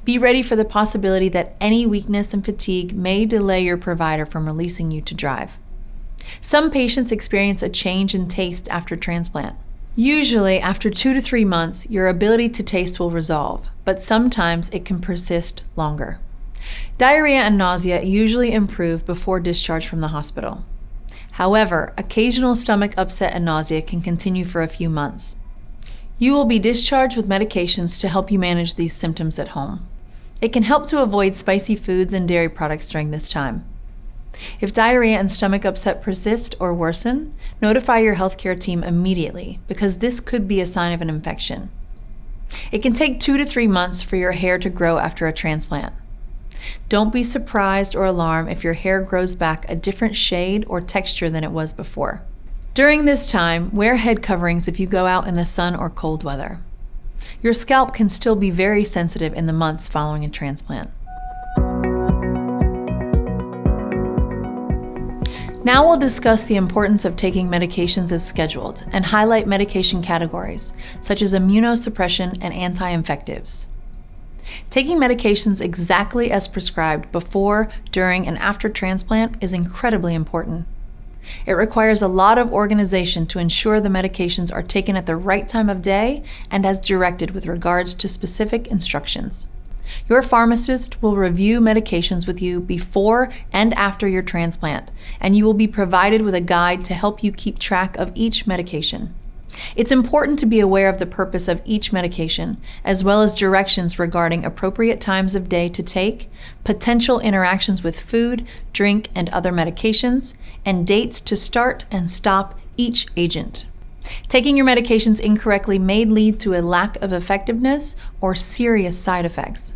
Be ready for the possibility that any weakness and fatigue may delay your provider from releasing you to drive. Some patients experience a change in taste after transplant. Usually, after 2 to 3 months, your ability to taste will resolve, but sometimes it can persist longer. Diarrhea and nausea usually improve before discharge from the hospital. However, occasional stomach upset and nausea can continue for a few months. You will be discharged with medications to help you manage these symptoms at home. It can help to avoid spicy foods and dairy products during this time. If diarrhea and stomach upset persist or worsen, notify your healthcare team immediately because this could be a sign of an infection. It can take 2 to 3 months for your hair to grow after a transplant. Don't be surprised or alarmed if your hair grows back a different shade or texture than it was before. During this time, wear head coverings if you go out in the sun or cold weather. Your scalp can still be very sensitive in the months following a transplant. Now we'll discuss the importance of taking medications as scheduled and highlight medication categories, such as immunosuppression and anti-infectives. Taking medications exactly as prescribed before, during, and after transplant is incredibly important. It requires a lot of organization to ensure the medications are taken at the right time of day and as directed with regards to specific instructions. Your pharmacist will review medications with you before and after your transplant, and you will be provided with a guide to help you keep track of each medication. It's important to be aware of the purpose of each medication, as well as directions regarding appropriate times of day to take, potential interactions with food, drink, and other medications, and dates to start and stop each agent. Taking your medications incorrectly may lead to a lack of effectiveness or serious side effects.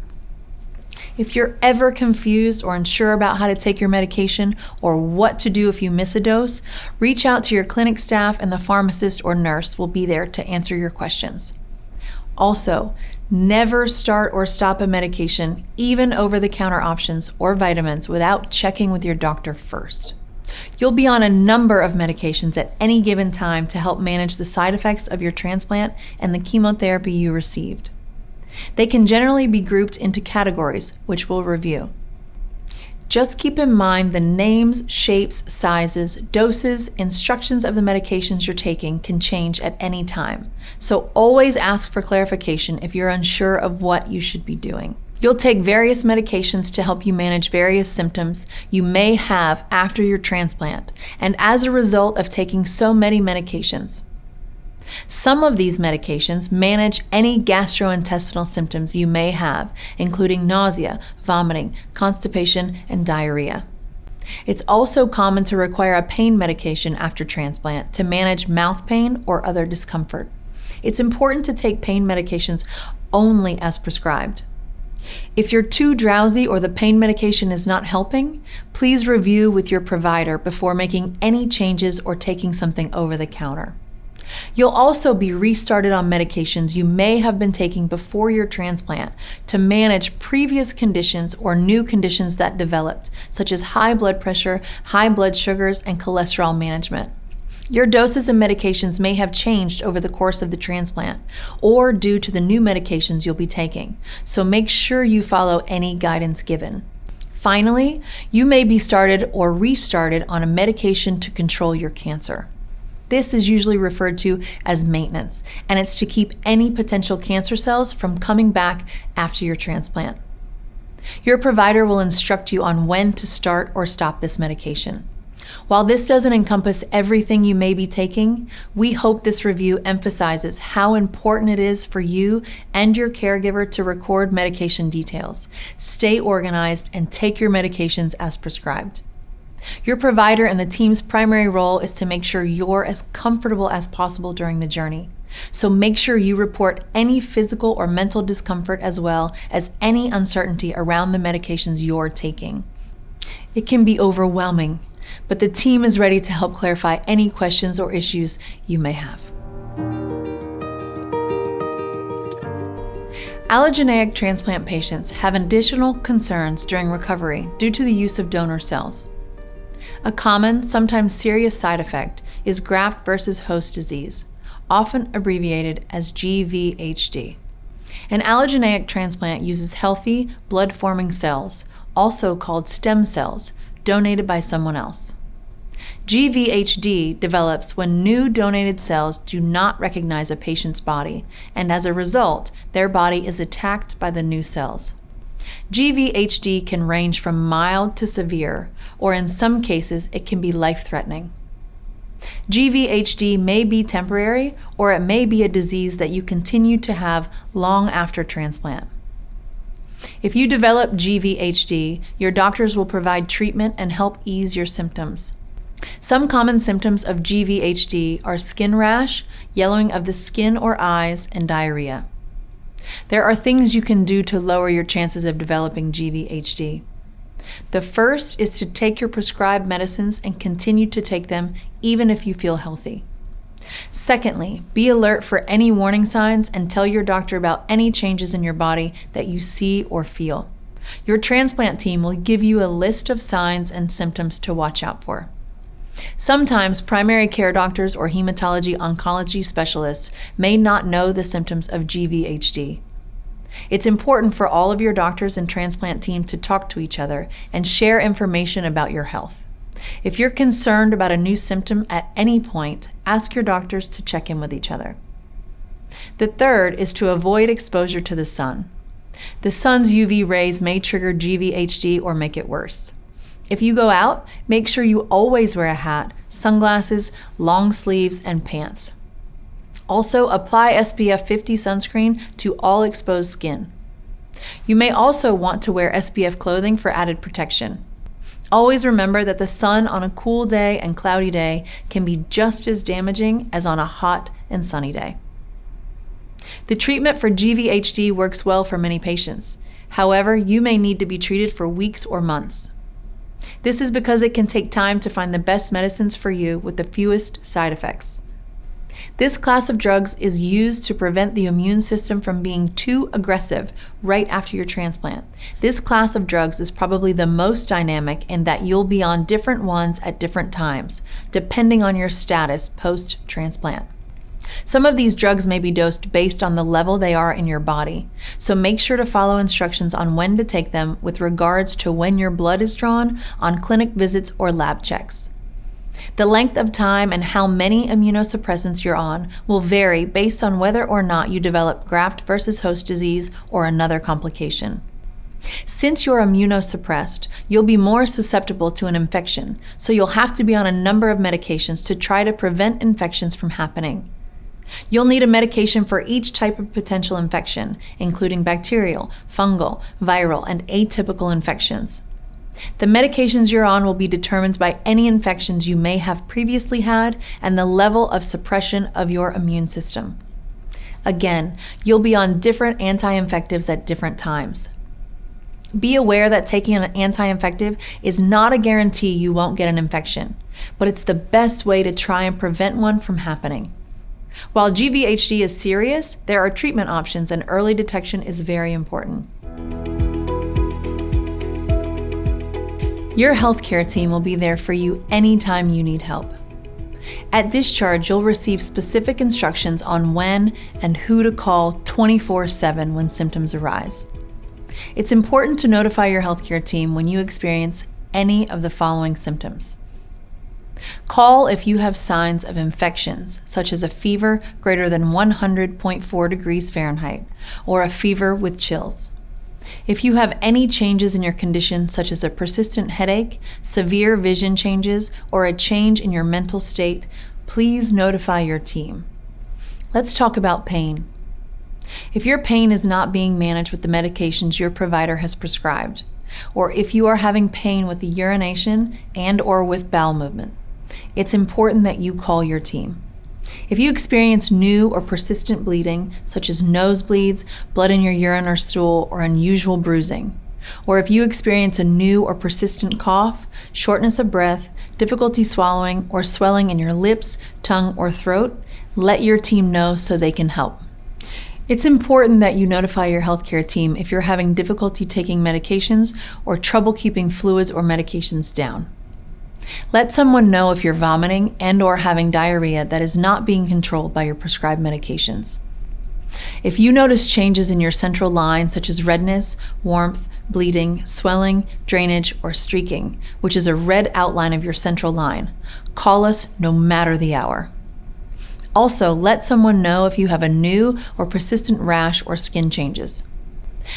If you're ever confused or unsure about how to take your medication or what to do if you miss a dose, reach out to your clinic staff and the pharmacist or nurse will be there to answer your questions. Also, never start or stop a medication, even over-the-counter options or vitamins, without checking with your doctor first. You'll be on a number of medications at any given time to help manage the side effects of your transplant and the chemotherapy you received. They can generally be grouped into categories, which we'll review. Just keep in mind the names, shapes, sizes, doses, instructions of the medications you're taking can change at any time, so always ask for clarification if you're unsure of what you should be doing. You'll take various medications to help you manage various symptoms you may have after your transplant, and as a result of taking so many medications. Some of these medications manage any gastrointestinal symptoms you may have, including nausea, vomiting, constipation, and diarrhea. It's also common to require a pain medication after transplant to manage mouth pain or other discomfort. It's important to take pain medications only as prescribed. If you're too drowsy or the pain medication is not helping, please review with your provider before making any changes or taking something over the counter. You'll also be restarted on medications you may have been taking before your transplant to manage previous conditions or new conditions that developed, such as high blood pressure, high blood sugars, and cholesterol management. Your doses and medications may have changed over the course of the transplant or due to the new medications you'll be taking, so make sure you follow any guidance given. Finally, you may be started or restarted on a medication to control your cancer. This is usually referred to as maintenance, and it's to keep any potential cancer cells from coming back after your transplant. Your provider will instruct you on when to start or stop this medication. While this doesn't encompass everything you may be taking, we hope this review emphasizes how important it is for you and your caregiver to record medication details, stay organized, and take your medications as prescribed. Your provider and the team's primary role is to make sure you're as comfortable as possible during the journey. So make sure you report any physical or mental discomfort as well as any uncertainty around the medications you're taking. It can be overwhelming, but the team is ready to help clarify any questions or issues you may have. Allogeneic transplant patients have additional concerns during recovery due to the use of donor cells. A common, sometimes serious side effect is graft-versus-host-disease, often abbreviated as GVHD. An allogeneic transplant uses healthy, blood-forming cells, also called stem cells, donated by someone else. GVHD develops when new donated cells do not recognize a patient's body, and as a result, their body is attacked by the new cells. GVHD can range from mild to severe, or in some cases, it can be life-threatening. GVHD may be temporary, or it may be a disease that you continue to have long after transplant. If you develop GVHD, your doctors will provide treatment and help ease your symptoms. Some common symptoms of GVHD are skin rash, yellowing of the skin or eyes, and diarrhea. There are things you can do to lower your chances of developing GVHD. The first is to take your prescribed medicines and continue to take them even if you feel healthy. Secondly, be alert for any warning signs and tell your doctor about any changes in your body that you see or feel. Your transplant team will give you a list of signs and symptoms to watch out for. Sometimes primary care doctors or hematology oncology specialists may not know the symptoms of GVHD. It's important for all of your doctors and transplant team to talk to each other and share information about your health. If you're concerned about a new symptom at any point, ask your doctors to check in with each other. The third is to avoid exposure to the sun. The sun's UV rays may trigger GVHD or make it worse. If you go out, make sure you always wear a hat, sunglasses, long sleeves, and pants. Also, apply SPF 50 sunscreen to all exposed skin. You may also want to wear SPF clothing for added protection. Always remember that the sun on a cool day and cloudy day can be just as damaging as on a hot and sunny day. The treatment for GVHD works well for many patients. However, you may need to be treated for weeks or months. This is because it can take time to find the best medicines for you with the fewest side effects. This class of drugs is used to prevent the immune system from being too aggressive right after your transplant. This class of drugs is probably the most dynamic in that you'll be on different ones at different times, depending on your status post-transplant. Some of these drugs may be dosed based on the level they are in your body, so make sure to follow instructions on when to take them with regards to when your blood is drawn on clinic visits or lab checks. The length of time and how many immunosuppressants you're on will vary based on whether or not you develop graft-versus-host-disease or another complication. Since you're immunosuppressed, you'll be more susceptible to an infection, so you'll have to be on a number of medications to try to prevent infections from happening. You'll need a medication for each type of potential infection, including bacterial, fungal, viral, and atypical infections. The medications you're on will be determined by any infections you may have previously had and the level of suppression of your immune system. Again, you'll be on different anti-infectives at different times. Be aware that taking an anti-infective is not a guarantee you won't get an infection, but it's the best way to try and prevent one from happening. While GVHD is serious, there are treatment options and early detection is very important. Your healthcare team will be there for you anytime you need help. At discharge, you'll receive specific instructions on when and who to call 24/7 when symptoms arise. It's important to notify your healthcare team when you experience any of the following symptoms. Call if you have signs of infections, such as a fever greater than 100.4 degrees Fahrenheit, or a fever with chills. If you have any changes in your condition, such as a persistent headache, severe vision changes, or a change in your mental state, please notify your team. Let's talk about pain. If your pain is not being managed with the medications your provider has prescribed, or if you are having pain with the urination and/or with bowel movement, it's important that you call your team. If you experience new or persistent bleeding, such as nosebleeds, blood in your urine or stool, or unusual bruising, or if you experience a new or persistent cough, shortness of breath, difficulty swallowing, or swelling in your lips, tongue, or throat, let your team know so they can help. It's important that you notify your healthcare team if you're having difficulty taking medications or trouble keeping fluids or medications down. Let someone know if you're vomiting and/or having diarrhea that is not being controlled by your prescribed medications. If you notice changes in your central line, such as redness, warmth, bleeding, swelling, drainage, or streaking, which is a red outline of your central line, call us no matter the hour. Also, let someone know if you have a new or persistent rash or skin changes.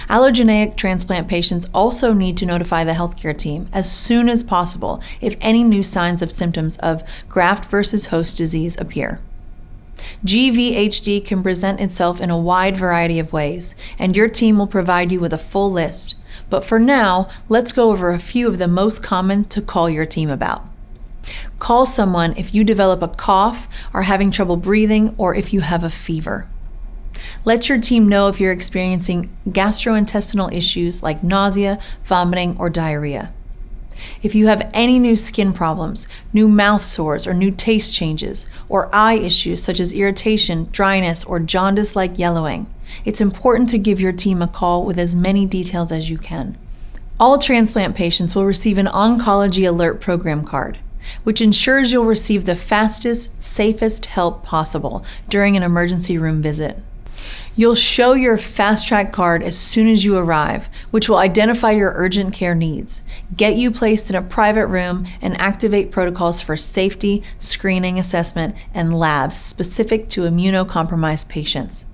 Allogeneic transplant patients also need to notify the healthcare team as soon as possible if any new signs of symptoms of graft-versus-host-disease appear. GVHD can present itself in a wide variety of ways, and your team will provide you with a full list. But for now, let's go over a few of the most common to call your team about. Call someone if you develop a cough, are having trouble breathing, or if you have a fever. Let your team know if you're experiencing gastrointestinal issues like nausea, vomiting, or diarrhea. If you have any new skin problems, new mouth sores, or new taste changes, or eye issues such as irritation, dryness, or jaundice-like yellowing, it's important to give your team a call with as many details as you can. All transplant patients will receive an Oncology Alert Program card, which ensures you'll receive the fastest, safest help possible during an emergency room visit. You'll show your Fast Track card as soon as you arrive, which will identify your urgent care needs, get you placed in a private room, and activate protocols for safety, screening, assessment, and labs specific to immunocompromised patients.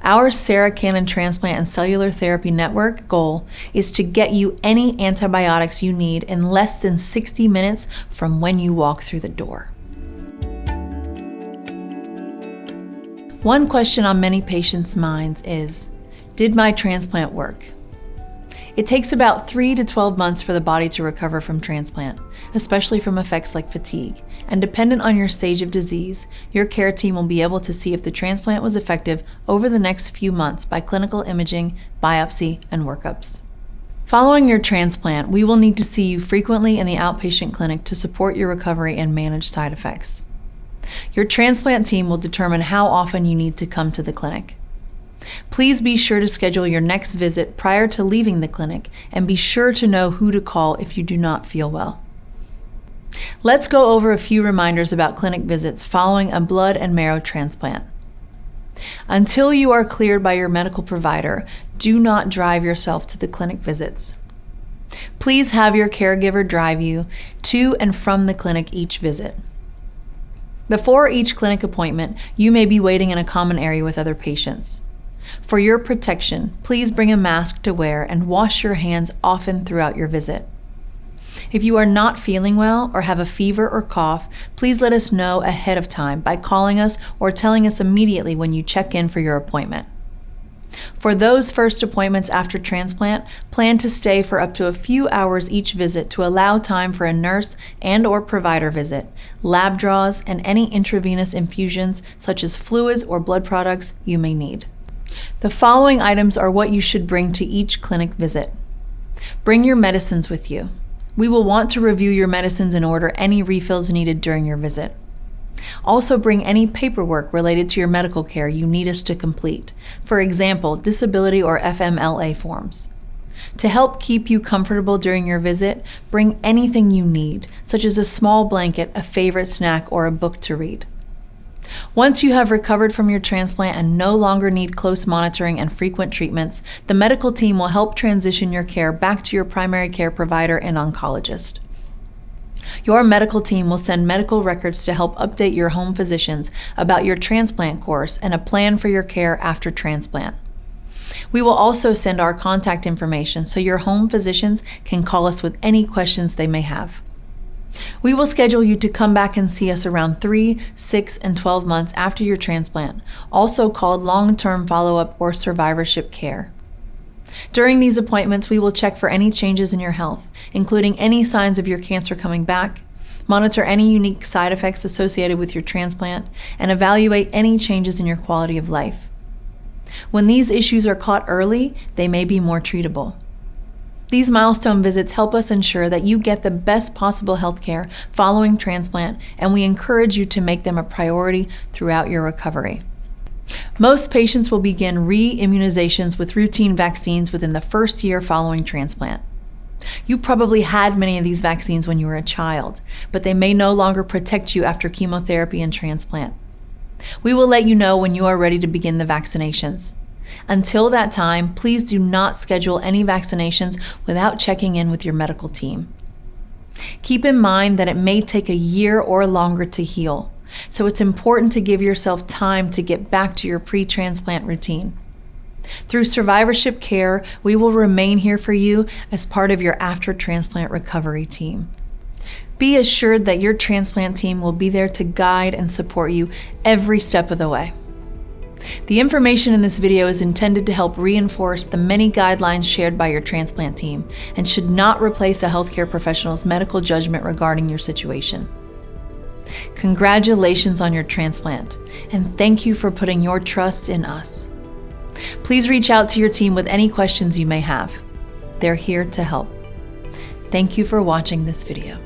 Our Sarah Cannon Transplant and Cellular Therapy Network goal is to get you any antibiotics you need in less than 60 minutes from when you walk through the door. One question on many patients' minds is, did my transplant work? It takes about 3 to 12 months for the body to recover from transplant, especially from effects like fatigue, and dependent on your stage of disease, your care team will be able to see if the transplant was effective over the next few months by clinical imaging, biopsy, and workups. Following your transplant, we will need to see you frequently in the outpatient clinic to support your recovery and manage side effects. Your transplant team will determine how often you need to come to the clinic. Please be sure to schedule your next visit prior to leaving the clinic, and be sure to know who to call if you do not feel well. Let's go over a few reminders about clinic visits following a blood and marrow transplant. Until you are cleared by your medical provider, do not drive yourself to the clinic visits. Please have your caregiver drive you to and from the clinic each visit. Before each clinic appointment, you may be waiting in a common area with other patients. For your protection, please bring a mask to wear and wash your hands often throughout your visit. If you are not feeling well or have a fever or cough, please let us know ahead of time by calling us or telling us immediately when you check in for your appointment. For those first appointments after transplant, plan to stay for up to a few hours each visit to allow time for a nurse and/or provider visit, lab draws, and any intravenous infusions such as fluids or blood products you may need. The following items are what you should bring to each clinic visit. Bring your medicines with you. We will want to review your medicines and order any refills needed during your visit. Also bring any paperwork related to your medical care you need us to complete, for example, disability or FMLA forms. To help keep you comfortable during your visit, bring anything you need, such as a small blanket, a favorite snack, or a book to read. Once you have recovered from your transplant and no longer need close monitoring and frequent treatments, the medical team will help transition your care back to your primary care provider and oncologist. Your medical team will send medical records to help update your home physicians about your transplant course and a plan for your care after transplant. We will also send our contact information so your home physicians can call us with any questions they may have. We will schedule you to come back and see us around 3, 6, and 12 months after your transplant, also called long-term follow-up or survivorship care. During these appointments, we will check for any changes in your health, including any signs of your cancer coming back, monitor any unique side effects associated with your transplant, and evaluate any changes in your quality of life. When these issues are caught early, they may be more treatable. These milestone visits help us ensure that you get the best possible health care following transplant, and we encourage you to make them a priority throughout your recovery. Most patients will begin re-immunizations with routine vaccines within the first year following transplant. You probably had many of these vaccines when you were a child, but they may no longer protect you after chemotherapy and transplant. We will let you know when you are ready to begin the vaccinations. Until that time, please do not schedule any vaccinations without checking in with your medical team. Keep in mind that it may take a year or longer to heal, so it's important to give yourself time to get back to your pre-transplant routine. Through survivorship care, we will remain here for you as part of your after-transplant recovery team. Be assured that your transplant team will be there to guide and support you every step of the way. The information in this video is intended to help reinforce the many guidelines shared by your transplant team and should not replace a healthcare professional's medical judgment regarding your situation. Congratulations on your transplant, and thank you for putting your trust in us. Please reach out to your team with any questions you may have. They're here to help. Thank you for watching this video.